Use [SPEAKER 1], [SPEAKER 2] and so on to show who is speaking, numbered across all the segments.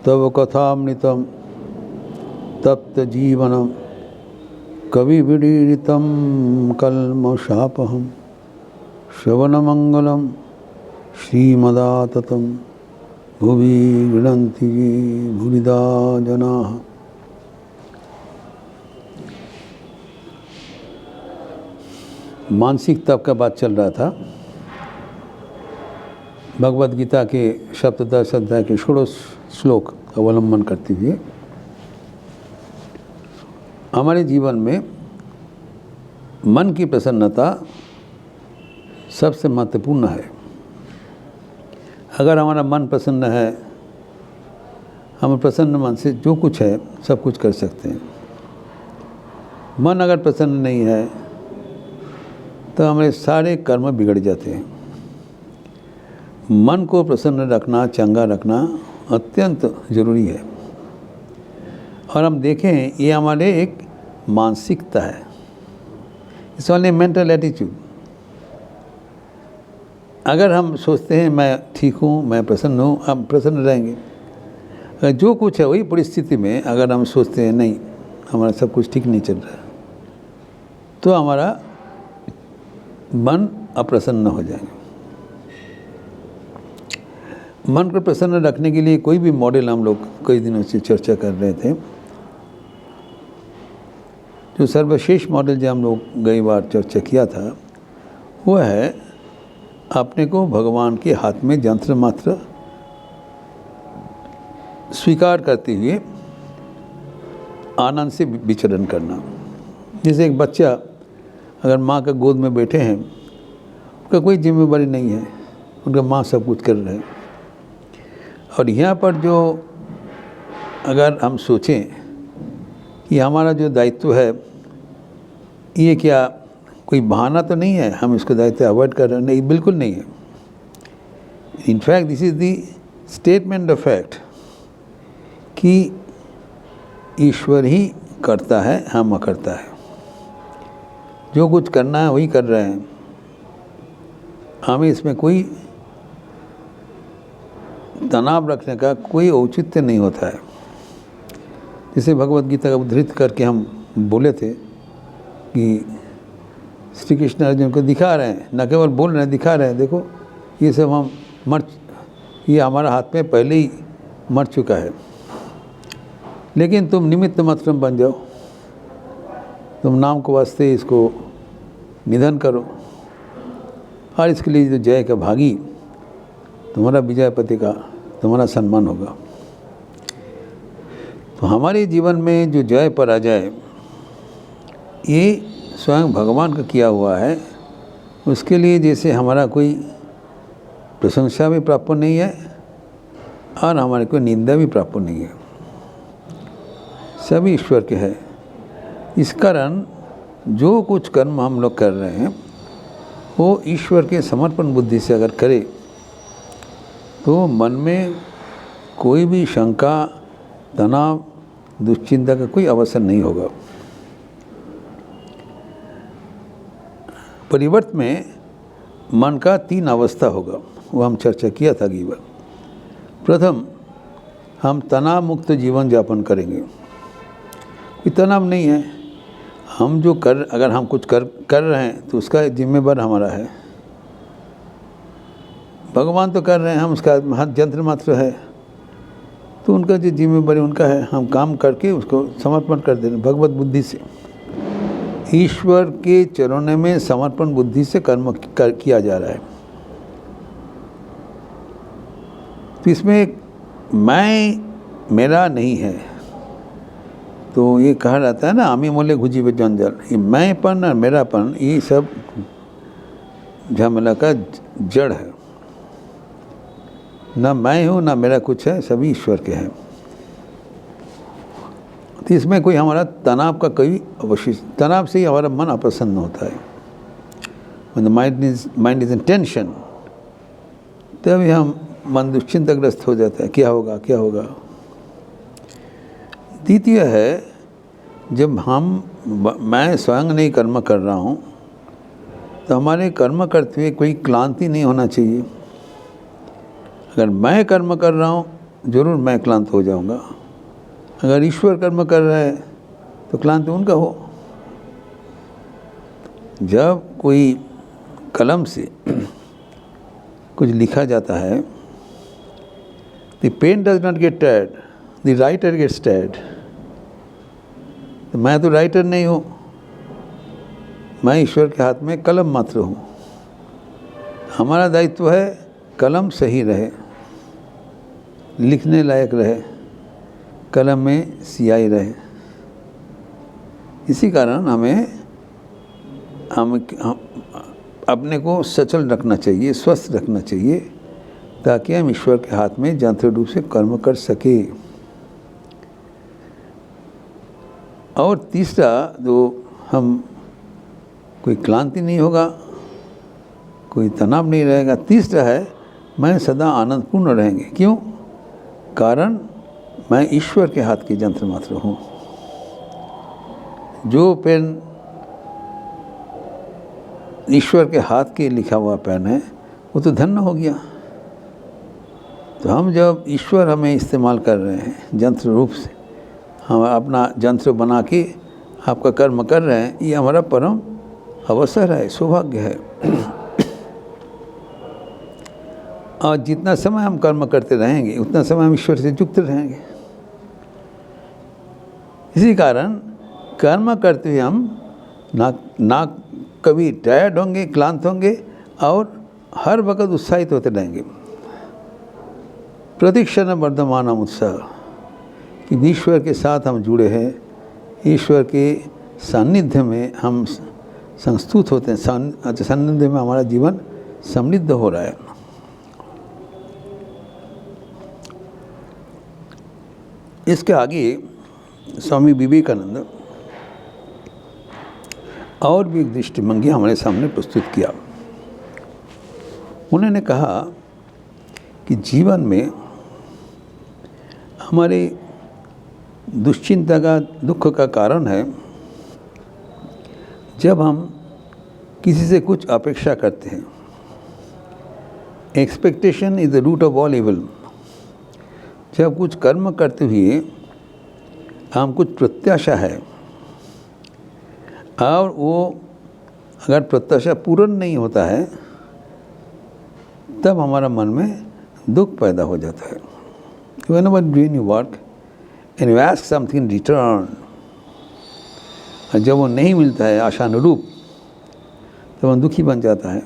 [SPEAKER 1] तव कथामृतं तप्तजीवनं कविविडीरितं कल्मषापहं श्रवणमंगलं श्रीमदाततं भुवि गृह्णन्ति ये भूरिदा जनाः। मानसिक तप का बात चल रहा था। भगवद गीता के सप्तदश अध्याय के षोडश श्लोक अवलंबन करते हुए हमारे जीवन में मन की प्रसन्नता सबसे महत्वपूर्ण है। अगर हमारा मन प्रसन्न है, हम प्रसन्न मन से जो कुछ है सब कुछ कर सकते हैं। मन अगर प्रसन्न नहीं है तो हमारे सारे कर्म बिगड़ जाते हैं। मन को प्रसन्न रखना, चंगा रखना अत्यंत ज़रूरी है। और हम देखें, ये हमारे एक मानसिकता है। It's only mental attitude. अगर हम सोचते हैं मैं ठीक हूँ, मैं प्रसन्न हूँ, हम प्रसन्न रहेंगे। अगर जो कुछ है वही परिस्थिति में अगर हम सोचते हैं नहीं, हमारा सब कुछ ठीक नहीं चल रहा, तो हमारा मन अप्रसन्न हो जाएगा। मन को प्रसन्न रखने के लिए कोई भी मॉडल हम लोग कई दिनों से चर्चा कर रहे थे। जो सर्वश्रेष्ठ मॉडल जो हम लोग गई बार चर्चा किया था वो है अपने को भगवान के हाथ में यंत्र मात्र स्वीकार करते हुए आनंद से विचरण करना। जैसे एक बच्चा अगर माँ का गोद में बैठे हैं, उनका कोई जिम्मेदारी नहीं है, उनका माँ सब कुछ कर रहे हैं। और यहाँ पर जो अगर हम सोचें कि हमारा जो दायित्व है ये क्या कोई बहाना तो नहीं है, हम इसको दायित्व अवॉइड कर रहे हैं, नहीं, बिल्कुल नहीं है। In fact this is the statement of fact कि ईश्वर ही करता है, हम करता है। जो कुछ करना है वही कर रहे हैं, हमें इसमें कोई तनाव रखने का कोई औचित्य नहीं होता है। जैसे भगवद गीता का उद्धृत करके हम बोले थे कि श्री कृष्ण अर्जुन को दिखा रहे हैं, न केवल बोल रहे हैं, दिखा रहे हैं, देखो ये सब हम ये हमारा हाथ में पहले ही मर चुका है, लेकिन तुम निमित्त मात्र बन जाओ, तुम नाम को वास्ते इसको निधन करो और इसके लिए जो जय का भागी तुम्हारा विजयपति का तुम्हारा सम्मान होगा। तो हमारे जीवन में जो जय पराजय ये स्वयं भगवान का किया हुआ है। उसके लिए जैसे हमारा कोई प्रशंसा भी प्राप्त नहीं है और हमारे कोई निंदा भी प्राप्त नहीं है, सभी ईश्वर के है। इस कारण जो कुछ कर्म हम लोग कर रहे हैं वो ईश्वर के समर्पण बुद्धि से अगर करें तो मन में कोई भी शंका, तनाव, दुश्चिंता का कोई अवसर नहीं होगा। परिवर्तन में मन का 3 अवस्था होगा, वो हम चर्चा किया था अगली बार। प्रथम, हम तनाव मुक्त जीवन यापन करेंगे, कोई तनाव नहीं है। हम जो अगर हम कुछ कर रहे हैं तो उसका जिम्मेदार हमारा है। भगवान तो कर रहे हैं, हम उसका यंत्र मात्र है, तो उनका जो जिम्मेदारी उनका है, हम काम करके उसको समर्पण कर देना भगवत बुद्धि से। ईश्वर के चरणों में समर्पण बुद्धि से कर्म किया जा रहा है। तो इसमें मैं मेरा नहीं है। तो ये कहा जाता है ना, आमी मोले घुजी वे जंजाल, ये मैंपन और मेरापन ये सब झमेला का जड़ है। ना मैं हूँ ना मेरा कुछ है, सभी ईश्वर के हैं। तो इसमें कोई हमारा तनाव का कोई अवशिष्ट, तनाव से ही हमारा मन अप्रसन्न होता है। When the mind is in tension, तभी हम मन दुश्चिंताग्रस्त हो जाता है, क्या होगा क्या होगा। द्वितीय है, जब मैं स्वयं नहीं कर्म कर रहा हूँ तो हमारे कर्म करते हुए कोई क्लांति नहीं होना चाहिए। अगर मैं कर्म कर रहा हूँ जरूर मैं क्लांत हो जाऊंगा। अगर ईश्वर कर्म कर रहा है तो क्लांति उनका हो। जब कोई कलम से कुछ लिखा जाता है, the pen does not get tired, the writer gets tired. तो मैं तो राइटर नहीं हूँ, मैं ईश्वर के हाथ में कलम मात्र हूँ। हमारा दायित्व है कलम सही रहे, लिखने लायक रहे, कलम में सियाही रहे। इसी कारण हमें अपने को सचल रखना चाहिए, स्वस्थ रखना चाहिए, ताकि हम ईश्वर के हाथ में यंत्र रूप से कर्म कर सके। और तीसरा, जो हम कोई क्लांति नहीं होगा, कोई तनाव नहीं रहेगा। तीसरा है मैं सदा आनंदपूर्ण रहेंगे। क्यों? कारण मैं ईश्वर के हाथ के यंत्र मात्र हूँ। जो पेन ईश्वर के हाथ के लिखा हुआ पेन है वो तो धन्य हो गया। तो हम जब ईश्वर हमें इस्तेमाल कर रहे हैं यंत्र रूप से, हम अपना यंत्र बना के आपका कर्म कर रहे हैं, ये हमारा परम अवसर है, सौभाग्य है। और जितना समय हम कर्म करते रहेंगे उतना समय हम ईश्वर से युक्त रहेंगे। इसी कारण कर्म करते हुए हम ना कभी टायर्ड होंगे, क्लांत होंगे, और हर वक्त उत्साहित होते रहेंगे। प्रतिक्षण वर्धमान उत्साह, कि ईश्वर के साथ हम जुड़े हैं, ईश्वर के सानिध्य में हम संस्तुत होते हैं, सानिध्य में हमारा जीवन समृद्ध हो रहा है। इसके आगे स्वामी विवेकानंद और भी एक दृष्टिभंगी हमारे सामने प्रस्तुत किया। उन्होंने कहा कि जीवन में हमारे दुश्चिंता का, दुख का कारण है जब हम किसी से कुछ अपेक्षा करते हैं। Expectation is the root of all evil. जब कुछ कर्म करते हुए हम कुछ प्रत्याशा है और वो अगर प्रत्याशा पूर्ण नहीं होता है, तब हमारा मन में दुख पैदा हो जाता है। Whenever doing your work and you ask something in return, और जब वो नहीं मिलता है आशानुरूप, तो हम दुखी बन जाता है।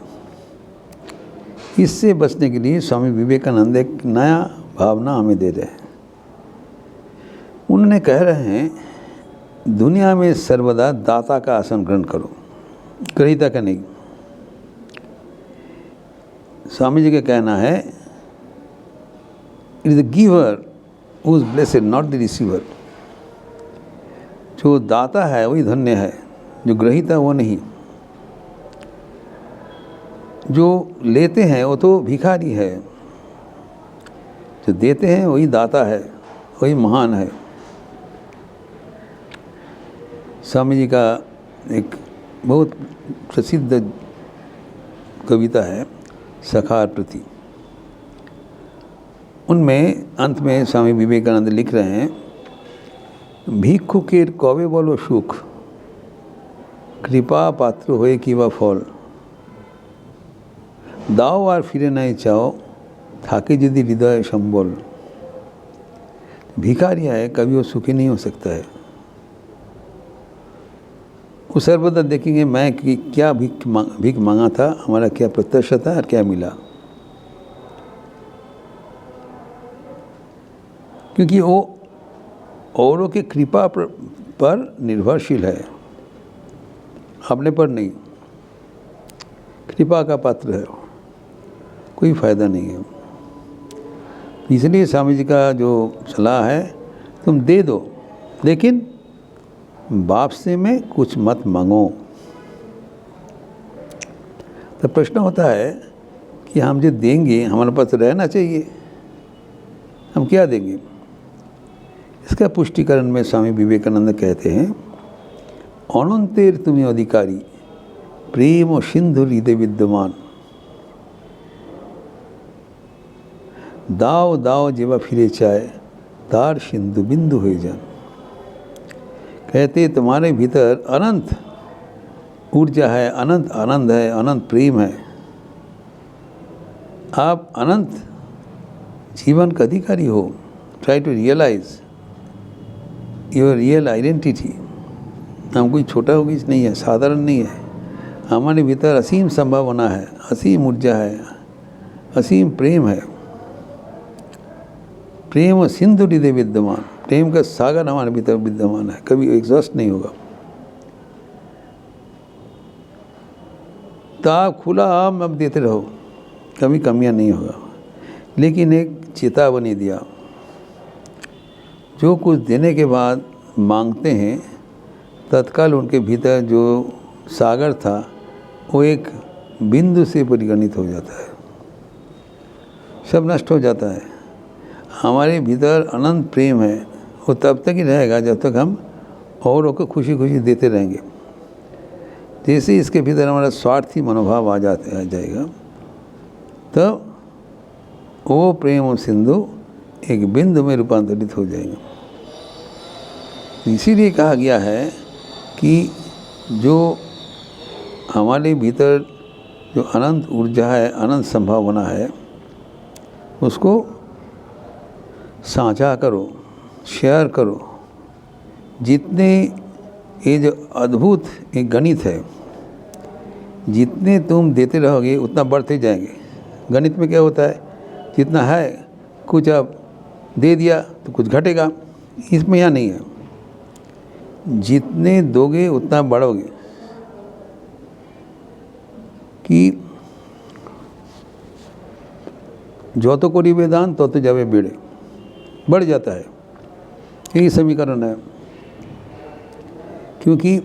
[SPEAKER 1] इससे बचने के लिए स्वामी विवेकानंद एक नया भावना हमें दे रहे हैं। उन्होंने कह रहे हैं दुनिया में सर्वदा दाता का आसन ग्रहण करो, ग्रहीता का नहीं। स्वामी जी का कहना है it is the giver who is blessed, not the receiver. जो दाता है वही धन्य है, जो ग्रहीता वो नहीं। जो लेते हैं वो तो भिखारी है, जो देते हैं वही दाता है, वही महान है। स्वामी जी का एक बहुत प्रसिद्ध कविता है सखार प्रति। उनमें अंत में स्वामी विवेकानंद लिख रहे हैं, ভিক্ষুকের কবে বলো সুখ, কৃপা পাত্র হয়ে কিবা ফল, দাও আর ফিরে নাই চাও, থাকে যদি হৃদয় সম্বল। भिखारी है, कभी वो सुखी नहीं हो सकता है। वो सर्वदा देखेंगे मैं कि क्या भीख मांगा था, हमारा क्या प्रत्याशा था और क्या मिला। क्योंकि वो औरों की कृपा पर निर्भरशील है, अपने पर नहीं। कृपा का पात्र है, कोई फ़ायदा नहीं है। इसलिए स्वामी जी का जो सलाह है, तुम दे दो लेकिन वापसी में कुछ मत मांगो। तो प्रश्न होता है कि हम जो देंगे हमारे पास रहना चाहिए, हम क्या देंगे? इसका पुष्टिकरण में स्वामी विवेकानंद कहते हैं, अनंतेर तुम्हें अधिकारी, प्रेम और सिंधु हृदय विद्यमान। दाव दाव जेवा फिरे चाय, तार सिंधु बिंदु हो जान। कहते तुम्हारे भीतर अनंत ऊर्जा है, अनंत आनंद है, अनंत प्रेम है। आप अनंत जीवन का अधिकारी हो। Try to realise your real identity. हम कोई छोटा हो किस नहीं है, साधारण नहीं है। हमारे भीतर असीम संभावना है, असीम ऊर्जा है, असीम प्रेम है। प्रेम सिंधु हृदय विद्यमान, प्रेम का सागर हमारे भीतर विद्यमान है, कभी एग्जॉस्ट नहीं होगा। तो आप खुला आम अब देते रहो, कभी कमियां नहीं होगा। लेकिन एक चेतावनी दिया, जो कुछ देने के बाद मांगते हैं, तत्काल उनके भीतर जो सागर था वो एक बिंदु से परिगणित हो जाता है, सब नष्ट हो जाता है। हमारे भीतर अनंत प्रेम है, वो तब तक ही रहेगा जब तक हम औरों को खुशी खुशी देते रहेंगे। जैसे इसके भीतर हमारा स्वार्थी मनोभाव आ जाएगा, तब वो प्रेम और सिंधु एक बिंदु में रूपांतरित हो जाएगा। इसीलिए कहा गया है कि जो हमारे भीतर जो अनंत ऊर्जा है, अनंत संभावना है, उसको साझा करो, शेयर करो। जितने ये जो अद्भुत एक गणित है, जितने तुम देते रहोगे उतना बढ़ते जाएंगे। गणित में क्या होता है, जितना है कुछ अब दे दिया तो कुछ घटेगा, इसमें यहाँ नहीं है। जितने दोगे उतना बढ़ोगे। कि जो तो कोरी वेदांत तो जावे बेड़े, बढ़ जाता है, यही समीकरण है। क्योंकि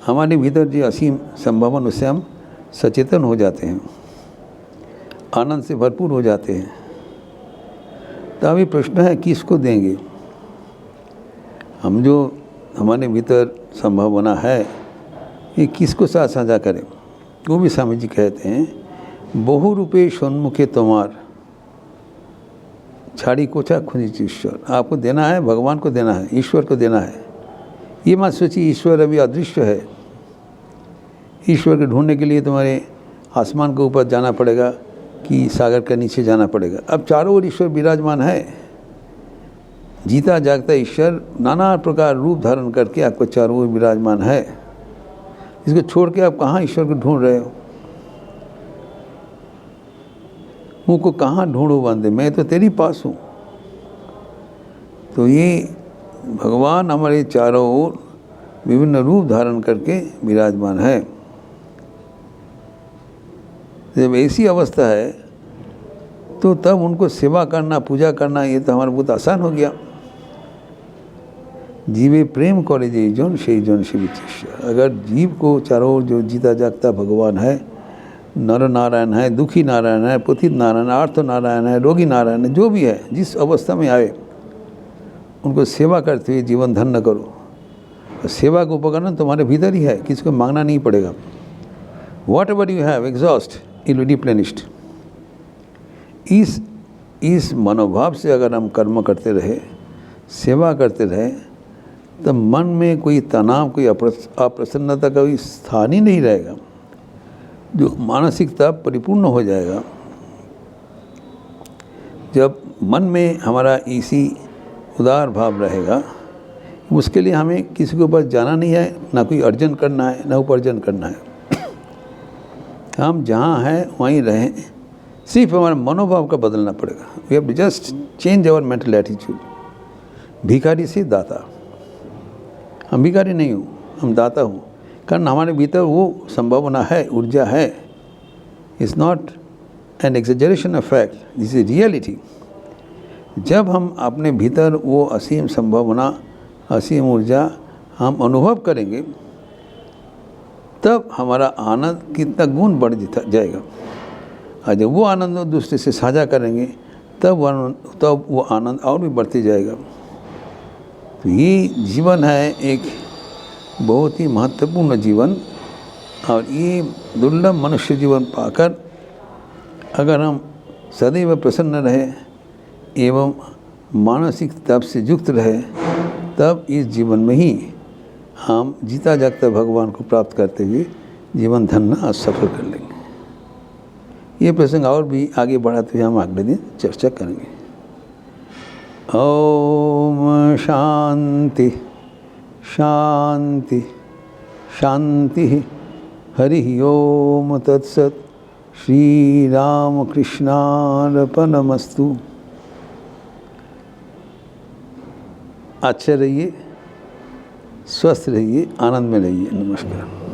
[SPEAKER 1] हमारे भीतर जो असीम संभावना, उससे हम सचेतन हो जाते हैं, आनंद से भरपूर हो जाते हैं। तो अभी प्रश्न है किसको देंगे। हम जो हमारे भीतर संभावना है, ये किसको साथ साझा करें। वो भी स्वामी जी कहते हैं, बहु रूपे सन्मुखे तुम्हार छाड़ी कोचा खुनिच ईश्वर। आपको देना है, भगवान को देना है, ईश्वर को देना है। ये मत सोचिए ईश्वर अभी अदृश्य है। ईश्वर को ढूंढने के लिए तुम्हारे आसमान के ऊपर जाना पड़ेगा कि सागर के नीचे जाना पड़ेगा। अब चारों ओर ईश्वर विराजमान है। जीता जागता ईश्वर नाना प्रकार रूप धारण करके आपको चारों ओर विराजमान है। इसको छोड़ के आप कहाँ ईश्वर को ढूंढ रहे हो। मुँह को कहाँ ढूंढो बंदे, मैं तो तेरी पास हूँ। तो ये भगवान हमारे चारों ओर विभिन्न रूप धारण करके विराजमान है। जब ऐसी अवस्था है तो तब उनको सेवा करना, पूजा करना, ये तो हमारा बहुत आसान हो गया। जीवे प्रेम करे जे जन से जन से विचिष्य। अगर जीव को चारों ओर जो जीता जागता भगवान है, नर नारायण है, दुखी नारायण है, पुथित नारायण है, आर्थ नारायण है, रोगी नारायण है, जो भी है, जिस अवस्था में आए उनको सेवा करते हुए जीवन धन्य करो। और सेवा का उपकरण तुम्हारे भीतर ही है, किसी को मांगना नहीं पड़ेगा। What ever you have exhaust it will be replenished. इस मनोभाव से अगर हम कर्म करते रहे, सेवा करते रहे, तो मन में कोई तनाव, कोई अप्रसन्नता का कोई स्थान ही नहीं रहेगा। जो मानसिकता परिपूर्ण हो जाएगा। जब मन में हमारा इसी उदार भाव रहेगा, उसके लिए हमें किसी के ऊपर जाना नहीं है, ना कोई अर्जन करना है, ना उपार्जन करना है। हम जहाँ हैं वहीं रहें, सिर्फ हमारा मनोभाव का बदलना पड़ेगा। We have to just change our mental attitude. भिखारी से दाता, हम भिखारी नहीं हूँ, हम दाता हूँ। कारण हमारे भीतर वो संभावना है, ऊर्जा है। It's not an exaggeration of fact, this is reality. जब हम अपने भीतर वो असीम संभावना, असीम ऊर्जा हम अनुभव करेंगे, तब हमारा आनंद कितना गुण बढ़ जाएगा। और जब वो आनंद दूसरे से साझा करेंगे, तब वो आनंद और भी बढ़ते जाएगा। तो ये जीवन है एक बहुत ही महत्वपूर्ण जीवन। और ये दुर्लभ मनुष्य जीवन पाकर अगर हम सदैव प्रसन्न रहे, एवं मानसिक तप से युक्त रहे, तब इस जीवन में ही हम जीता जागता भगवान को प्राप्त करते हुए जीवन धन्य सफल कर लेंगे। ये प्रसंग और भी आगे बढ़ाते हुए हम अगले दिन चर्चा करेंगे। ओम शांति शांति शांति। हरि ओम तत्सत। श्री राम कृष्णार्पणमस्तु। अच्छे रहिए, स्वस्थ रहिए, आनंद में रहिए। नमस्कार।